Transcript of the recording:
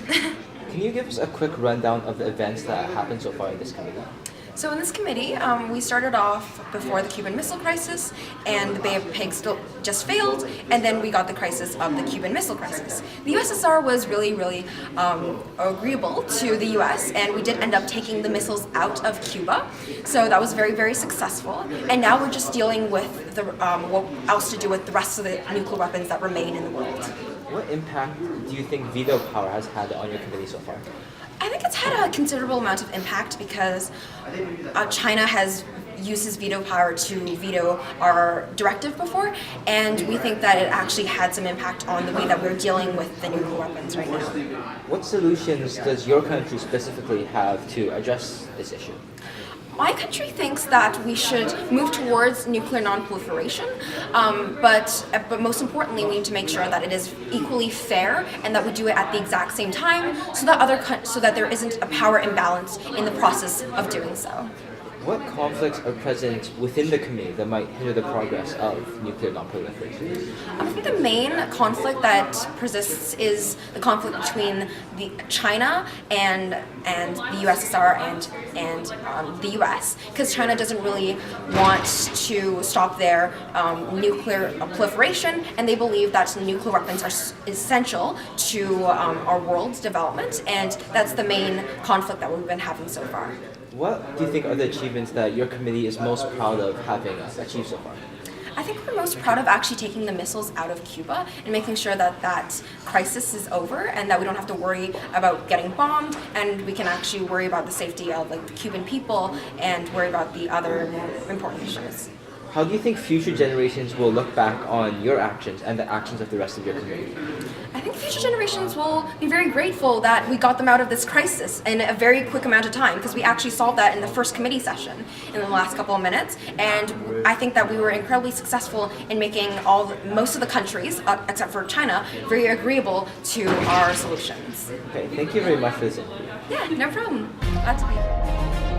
Can you give us a quick rundown of the events that happened so far in this committee? So in this committee, we started off before the Cuban Missile Crisis, and the Bay of Pigs still just failed, and then we got the crisis of the Cuban Missile Crisis. The USSR was really agreeable to the US, and we did end up taking the missiles out of Cuba, so that was very successful. And now we're just dealing with the, what else to do with the rest of the nuclear weapons that remain in the world. What impact do you think veto power has had on your committee so far? I think it's had a considerable amount of impact because China has used its veto power to veto our directive before, and we think that it actually had some impact on the way that we're dealing with the nuclear weapons right now. What solutions does your country specifically have to address this issue? My country thinks that we should move towards nuclear non-proliferation, but most importantly, we need to make sure that it is equally fair and that we do it at the exact same time, so that there isn't a power imbalance in the process of doing so. What conflicts are present within the committee that might hinder the progress of nuclear non-proliferation? I think the main conflict that persists is the conflict between China and the USSR and the US, because China doesn't really want to stop their nuclear proliferation, and they believe that nuclear weapons are essential to our world's development, and that's the main conflict that we've been having so far. What do you think are the achievements that your committee is most proud of having achieved so far? I think we're most proud of actually taking the missiles out of Cuba and making sure that that crisis is over and that we don't have to worry about getting bombed, and we can actually worry about the safety of the Cuban people and worry about the other more important issues. How do you think future generations will look back on your actions and the actions of the rest of your community? I think future generations will be very grateful that we got them out of this crisis in a very quick amount of time, because we actually solved that in the first committee session in the last couple of minutes, and I think that we were incredibly successful in making most of the countries, except for China, very agreeable to our solutions. Okay, thank you very much for this interview. Yeah, no problem. Glad to be here.